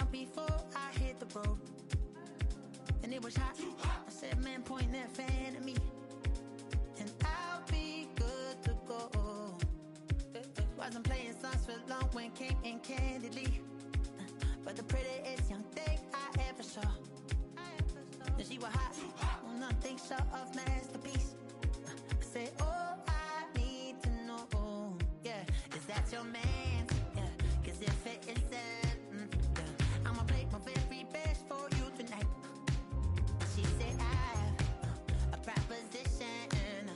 out before I hit the road. And it was hot. I said, man, point that fan at me, and I'll be good to go. Wasn't playing songs for long when came in candidly, but the prettiest young thing I ever saw. And she was hot, well, nothing short of masterpiece. I said, all I need to know, yeah, is that your man? Yeah, 'cause if it isn't, yeah, I'ma play my very best for you tonight. She said, I have a proposition.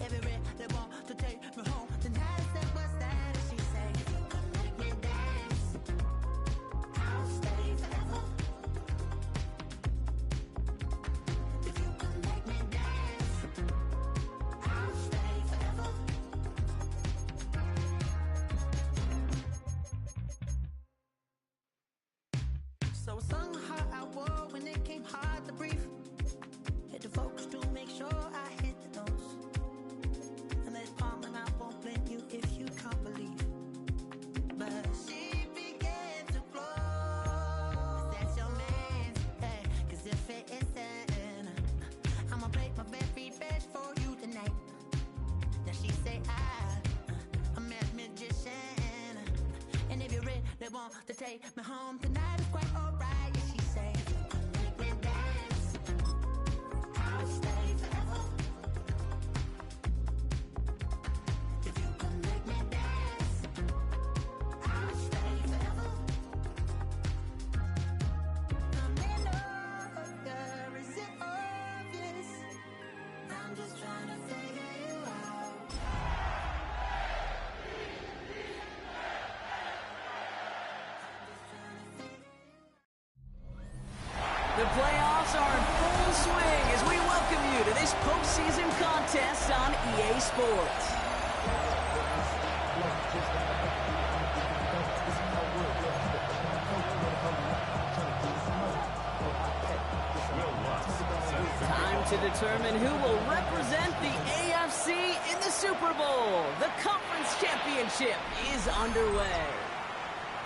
Every red they want to take me home tonight. I said, what's that? She said, if you can make me dance, I'll stay forever. If you can make me dance, I'll stay forever. So I sung the heart I wore when it came hard to breathe. Hit the focus to make sure I hit the notes. And there's palm and I won't blame you if you can't believe. But she began to flow. That's your man, hey, 'cause if it isn't, I'ma play my very best for you tonight. Now she say I'm a magician, and if you're ready, they want to take me home tonight. It's quite alright. Yeah, she say, if you can make me dance, I'll stay forever. If you can make me dance, I'll stay forever. I'm in order, is it obvious? I'm just trying to figure you out. The playoffs are in full swing as we welcome you to this postseason contest on EA Sports. Time to determine who will represent the AFC in the Super Bowl. The conference championship is underway.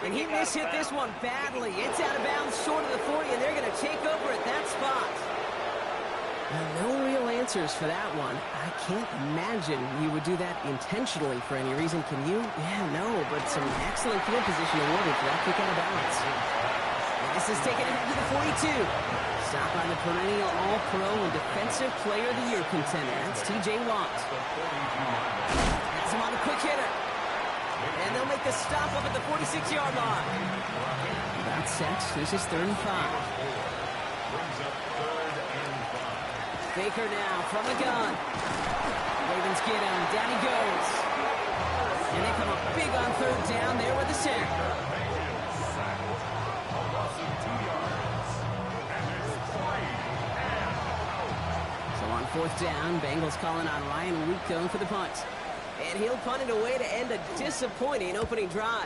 And he mishit this one badly. It's out of bounds short of the 40, and they're going to take over at that spot. No real answers for that one. I can't imagine you would do that intentionally for any reason, can you? Yeah, no, but some excellent field position awarded for that kick out of bounds. And this is taken ahead to the 42. Stop by the perennial All-Pro and Defensive Player of the Year contender. That's T.J. Watt. That's him on a quick hitter. And they'll make the stop up at the 46-yard line. That's set. This is 3rd and 5. Baker now from the gun. Ravens get him. Down he goes. And they come up big on 3rd down there with the sack. So on 4th down, Bengals calling on Ryan Root going for the punt. And he'll punt it away to end a disappointing opening drive.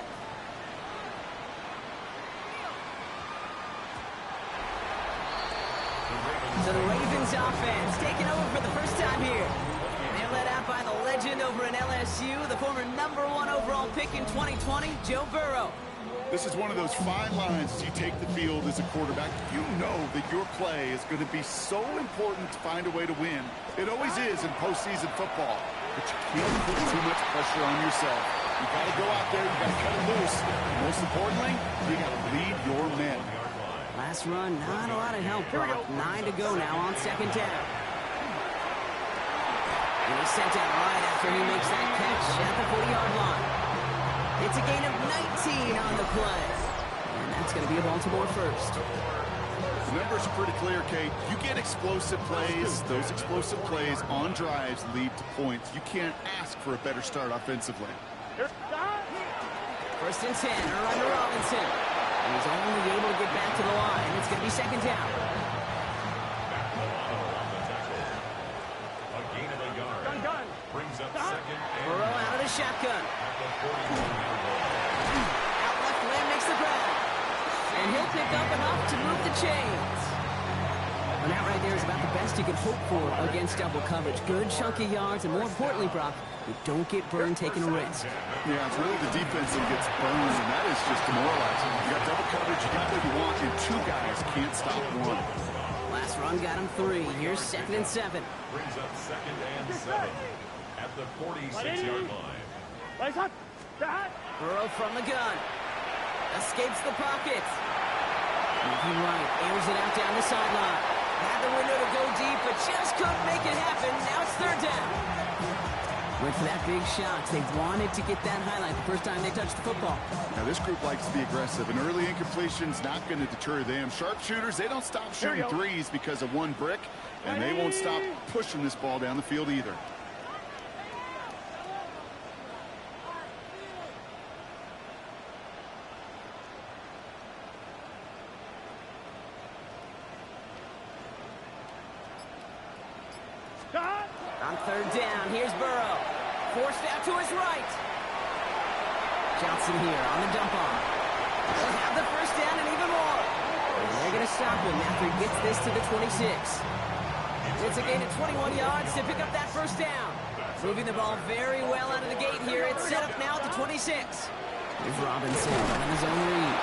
So the Ravens offense taking over for the first time here. They're led out by the legend over in LSU, the former #1 overall pick in 2020, Joe Burrow. This is one of those fine lines as you take the field as a quarterback. You know that your play is going to be so important to find a way to win. It always is in postseason football. But you can't put too much pressure on yourself. You got to go out there, you got to cut it loose. And most importantly, you got to lead your men. Last run, not a lot of help, Brock. 9 to go now on 2nd down. And he's sent out right after he makes that catch at the 40-yard line. It's a gain of 19 on the play. And that's going to be a Baltimore first. The numbers are pretty clear, Kate. You get explosive plays. Those explosive plays on drives lead to points. You can't ask for a better start offensively. 1st and 10, run to Robinson. And he's only able to get back to the line. It's going to be 2nd down. A gain of a yard. Brings up 2nd. Burrow out of the shotgun. Out left, Lamb makes the grab. And he'll pick up enough to move the chains. Well, that right there is about the best you could hope for against double coverage. Good chunky yards, and more importantly, Brock, you don't get burned taking a risk. Yeah, it's really the defense that gets burned, and that is just demoralizing. You got double coverage, you got what you want, and two guys can't stop one. Last run got him 3. Here's 2nd and 7. Brings up 2nd and 7 at the 46-yard line. Burrow from the gun. Escapes the pocket. Moving right, airs it out down the sideline. Had the window to go deep, but just couldn't make it happen. Now it's 3rd down. Went for that big shot. They wanted to get that highlight the first time they touched the football. Now, this group likes to be aggressive. An early incompletion's not going to deter them. Sharpshooters, they don't stop shooting threes because of one brick, and they won't stop pushing this ball down the field either. On 3rd down, here's Burrow. Forced out to his right. Johnson here on the dump off. They'll have the 1st down and even more. And they're going to stop him after he gets this to the 26. It's a gain of 21 yards to pick up that 1st down. Moving the ball very well out of the gate here. It's set up now at the 26. Here's Robinson on his own read.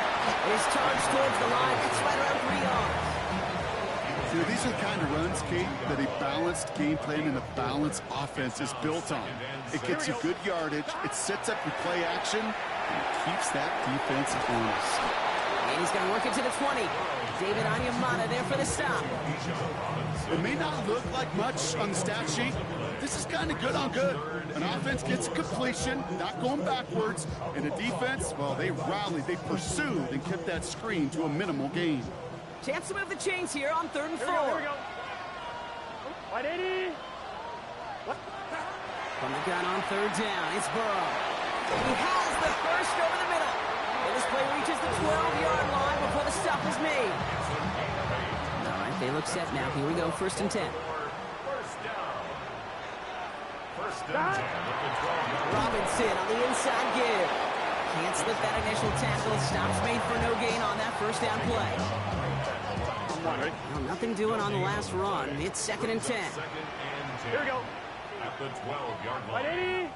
He's charged towards the line. It's right around 3 yards. You know, these are the kind of runs, Kate, that a balanced game plan and a balanced offense is built on. It gets you good yardage, it sets up your play action, and it keeps that defense honest. And he's going to work it to the 20. David Onyemata there for the stop. It may not look like much on the stat sheet. This is kind of good on good. An offense gets completion, not going backwards, and a defense, well, they rallied, they pursued, and kept that screen to a minimal gain. Chance to move the chains here on 3rd and 4. Here we go. 180. From the gun on 3rd down, it's Burrow. He has the first over the middle. And this play reaches the 12-yard line before the stop is made. All right, they look set now. Here we go, 1st and 10. First down at the 12-yard line. Robinson on the inside give. Can't slip that initial tackle. Stops made for no gain on that 1st down play. Well, nothing doing on the last run. It's 2nd and 10. 2nd and 10. Here we go. At the 12-yard line. 180.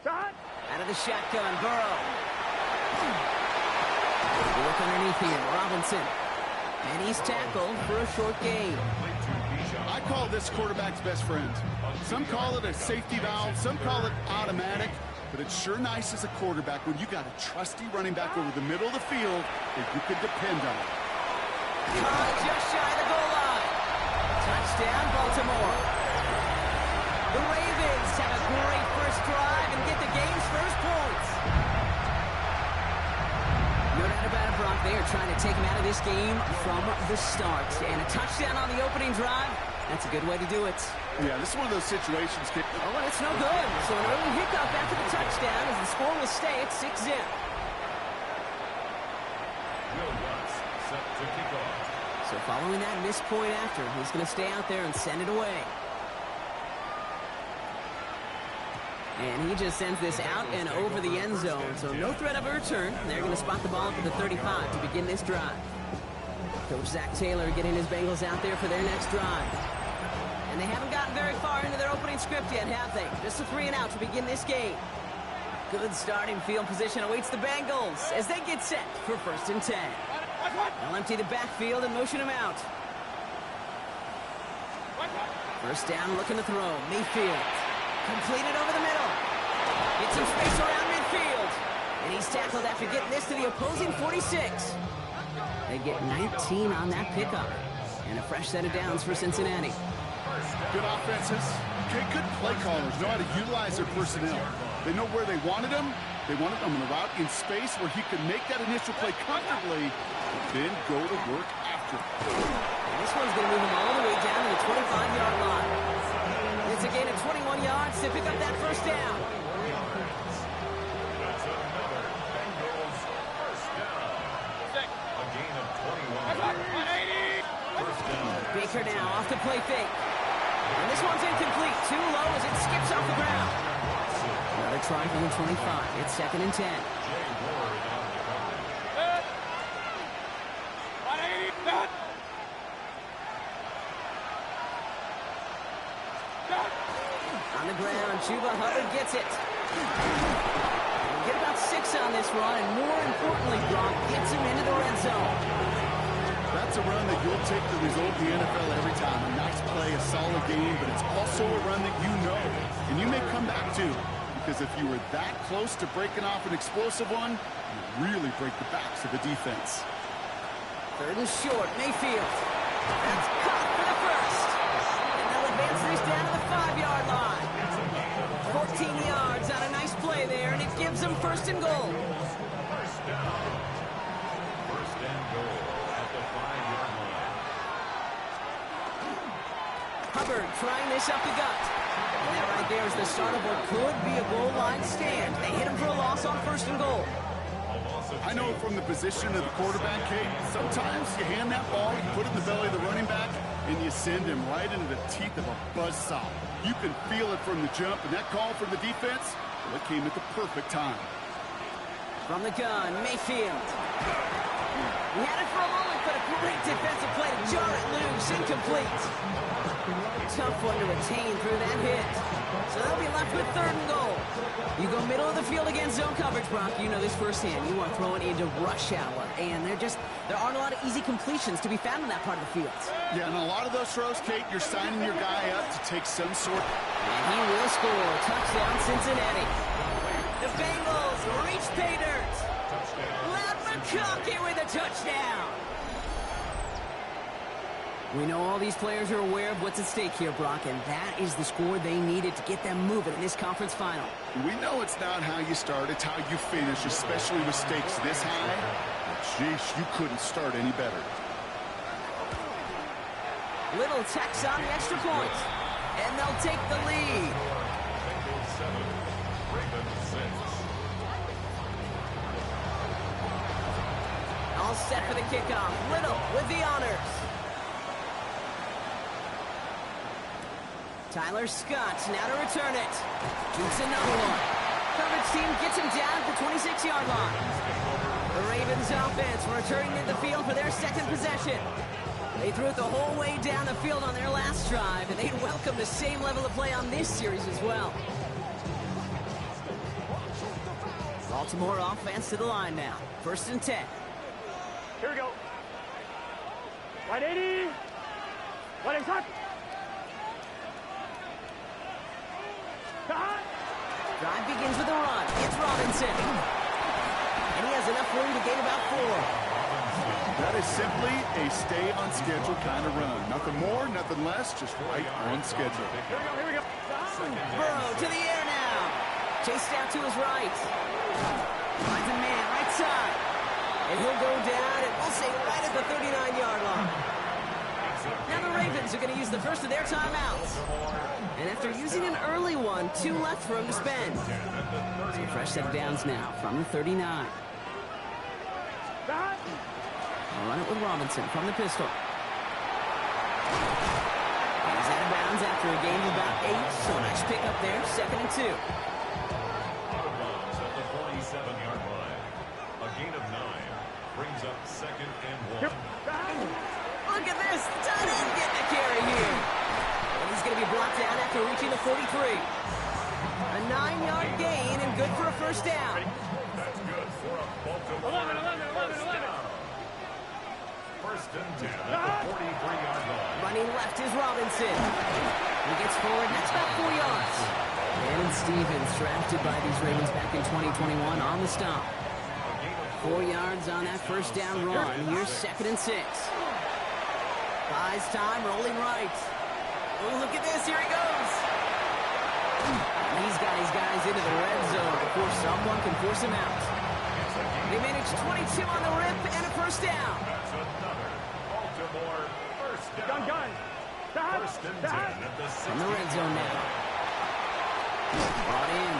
Shot. Out of the shotgun, Burrow. Look underneath here, Robinson. And he's tackled for a short gain. I call this quarterback's best friend. Some call it a safety valve, some call it automatic, but it's sure nice as a quarterback when you got a trusty running back over the middle of the field that you can depend on. Just shy of the goal line. Touchdown, Baltimore. The Ravens have a great first drive and get the game's first points. No doubt about it, Brock. They are trying to take him out of this game from the start. And a touchdown on the opening drive, that's a good way to do it. Yeah, this is one of those situations. Oh, and it's no good. So an early hiccup after the touchdown as the score will stay at 6-0. Will Lutz set to kick off. So following that missed point after, he's going to stay out there and send it away. And he just sends this out and over the end zone. So no threat of a return. They're going to spot the ball up at the 35 to begin this drive. Coach Zach Taylor getting his Bengals out there for their next drive. And they haven't gotten very far into their opening script yet, have they? Just a 3 and out to begin this game. Good starting field position awaits the Bengals as they get set for 1st and 10. They'll empty the backfield and motion him out. 1st down, looking to throw. Mayfield. Completed over the middle. Gets some space around midfield. And he's tackled after getting this to the opposing 46. They get 19 on that pickup. And a fresh set of downs for Cincinnati. Good offenses. Okay, good play callers know how to utilize their personnel. They know where they wanted them. They wanted them in a route in space where he could make that initial play comfortably, then go to work after. And this one's going to move him all the way down to the 25-yard line. It's a gain of 21 yards to pick up that 1st down. That's another Bengals first down. A gain of 21. First down. Baker now off the play fake. And this one's incomplete. Too low as it skips off the ground. Another try from the 25. It's 2nd and 10. On the ground, Chuba Hubbard gets it. He'll get about 6 on this run, and more importantly, Brock gets him into the red zone. That's a run that you'll take the result in the NFL every time. A nice play, a solid game, but it's also a run that you know, and you may come back to, because if you were that close to breaking off an explosive one, you really break the backs of the defense. 3rd and short, Mayfield. That's caught for the first. And they'll advance this down to the 5-yard line. 14 yards on a nice play there, and it gives them 1st and goal. First down. 1st and goal at the 5-yard line. Hubbard trying this up the gut. And that right there is the start of what could be a goal line stand. They hit him for a loss on 1st and goal. I know from the position of the quarterback, Kate, sometimes you hand that ball, you put it in the belly of the running back, and you send him right into the teeth of a buzzsaw. You can feel it from the jump, and that call from the defense, well, it came at the perfect time. From the gun, Mayfield. He had it for a moment, but a great defensive play to jar it loose, incomplete. Tough one to retain through that hit. So they'll be left with 3rd and goal. You go middle of the field against zone coverage, Brock. You know this firsthand. You want to throw it into rush hour. And there aren't a lot of easy completions to be found in that part of the field. Yeah, and a lot of those throws, Kate, you're signing your guy up to take some sort. And he will score. Touchdown, Cincinnati. The Bengals reach pay dirt. Lad McConkey with a touchdown. We know all these players are aware of what's at stake here, Brock, and that is the score they needed to get them moving in this conference final. We know it's not how you start, it's how you finish, especially with stakes this high. Jeez, you couldn't start any better. Little Tex on the extra point, and they'll take the lead. Bengals 7, Ravens 6. All set for the kickoff. Little with the honors. Tyler Scott now to return it. Shoots another one. Coverage team gets him down at the 26-yard line. The Ravens offense returning to the field for their 2nd possession. They threw it the whole way down the field on their last drive, and they'd welcome the same level of play on this series as well. Baltimore offense to the line now. 1st and 10. Here we go. Right 80. Right exact. Drive begins with a run. It's Robinson. And he has enough room to gain about 4. That is simply a stay-on-schedule kind of run. Nothing more, nothing less, just right on schedule. Here we go. Burrow to the air now. Chased out to his right. Finds a man right side. And he'll go down, and we'll say right at the 39-yard line. Now the Ravens are going to use the first of their timeouts. And after using an early one, 2 left for him to spend. So fresh set of downs now from the 39. I'll run it with Robinson from the pistol. He's out of bounds after a gain of about 8, so nice pick up there, 2nd and 2. Out of bounds at the 47-yard line. A gain of 9 brings up 2nd and 1. Look at this, tight end getting a carry here. And he's going to be brought down after reaching the 43. A 9-yard gain and good for a 1st down. That's good for a Baltimore 11. 1st and 10 at the 43-yard line. Running left is Robinson. He gets forward, that's about 4 yards. And Stevens, drafted by these Ravens back in 2021 on the stop. 4 yards on that 1st down run. Here's 2nd and 6. Buys time, rolling right. Oh, look at this, here he goes. And he's got his guys into the red zone before someone can force him out. They manage 22 on the rip and a 1st down. That's another Baltimore 1st down. Gun. 1st and 10 at the 60. From the red zone now. Brought in.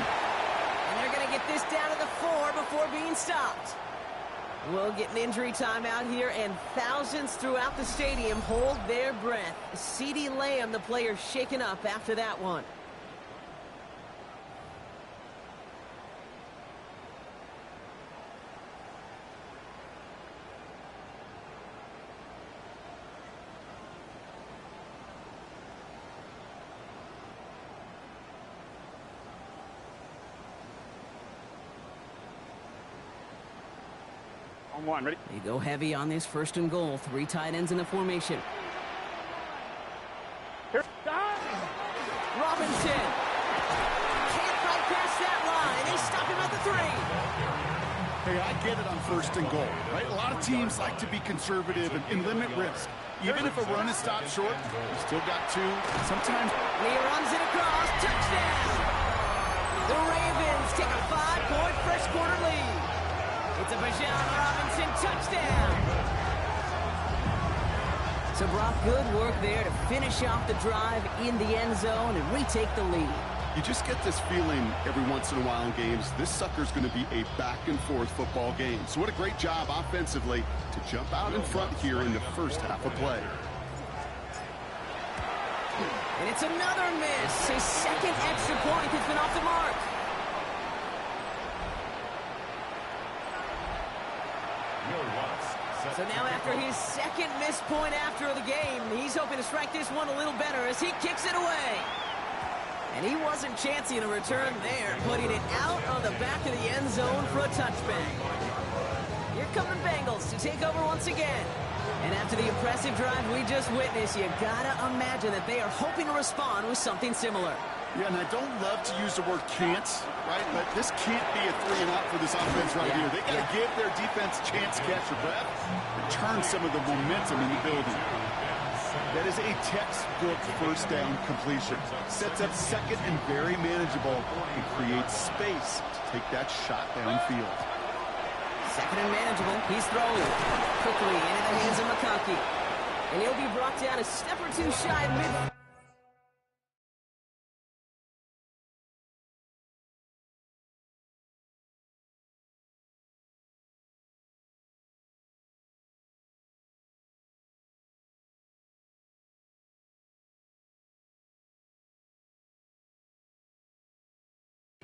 And they're going to get this down to the 4 before being stopped. We'll get an injury timeout here, and thousands throughout the stadium hold their breath. CeeDee Lamb, the player, shaken up after that one. and 1. Ready? They go heavy on this 1st and goal. 3 tight ends in the formation. Here. Robinson. Can't fight past that line. They stop him at the 3. Hey, I get it on 1st and goal, right? A lot of teams like to be conservative and limit risk. Even if a run is stopped short, you still got 2. Sometimes He runs it across. Touchdown. The Ravens take a 5-point first quarter lead. It's a Bijan Robinson touchdown. So Brock, good work there to finish off the drive in the end zone and retake the lead. you just get this feeling every once in a while in games, this sucker's going to be a back-and-forth football game. So what a great job offensively to jump out in front here in the first half of play. And it's another miss. His second extra point has been off the mark. So now after his second missed point after the game, he's hoping to strike this one a little better as he kicks it away. And he wasn't chancing a return there, putting it out on the back of the end zone for a touchback. Here come the Bengals to take over once again. And after the impressive drive we just witnessed, you gotta imagine that they are hoping to respond with something similar. Yeah, and I don't love to use the word can't, right? But this can't be a 3-and-out for this offense right here. They got to give their defense a chance to catch their breath and turn some of the momentum in the building. That is a textbook first down completion. Sets up second and very manageable and creates space to take that shot downfield. Second and manageable. He's throwing quickly into the hands of McConkey. And he'll be brought down a step or two shy of mid.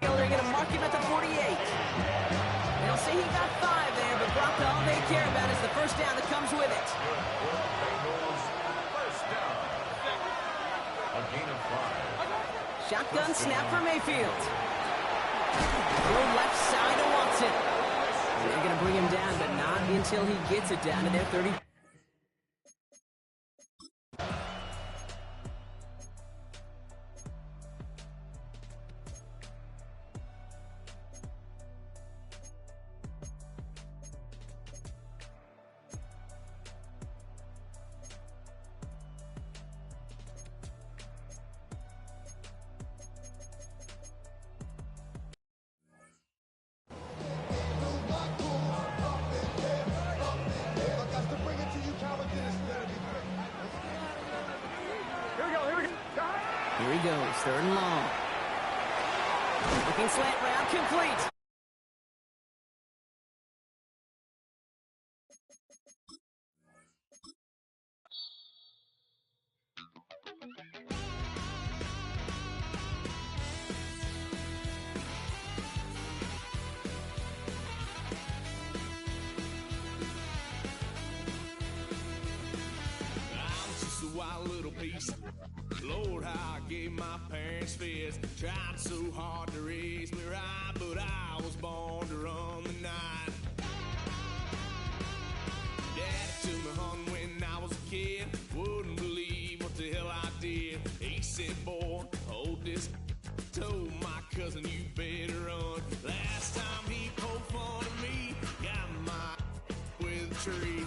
They're going to mark him at the 48. They'll say he got 5 there, but Brock, all they care about is the first down that comes with it. First down. A gain of 5. Shotgun snap for Mayfield. Go left side to Watson. They're going to bring him down, but not until he gets it down to their 30. Here he goes, 3rd and long. Looking slant route, complete. Wild little piece. Lord, how I gave my parents fist. Tried so hard to raise me right, but I was born to run the night. Daddy took me hunting when I was a kid. Wouldn't believe what the hell I did. He said, boy, hold this. Told my cousin, you better run. Last time he poked fun at me, got my with a tree.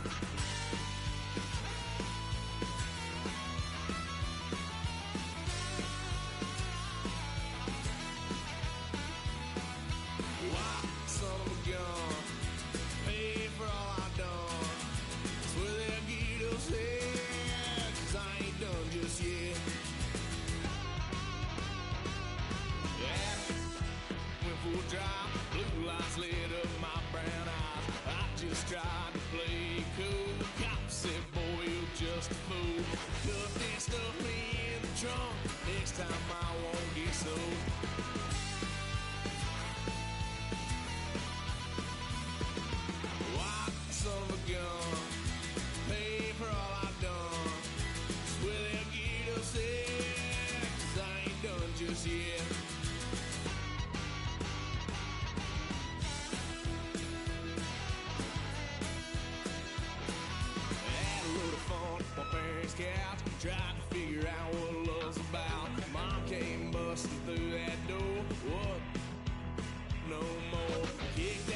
Blue lights lit up my brown eyes. I just tried to play cool. Cop said, boy, you're just a fool. Cuffed and stuffed me in the trunk. Next time I won't get sold. White son of a gun. Pay for all I've done. Swear they'll get upset, 'cause I ain't done just yet. Tried to figure out what love's about. Mom came busting through that door. What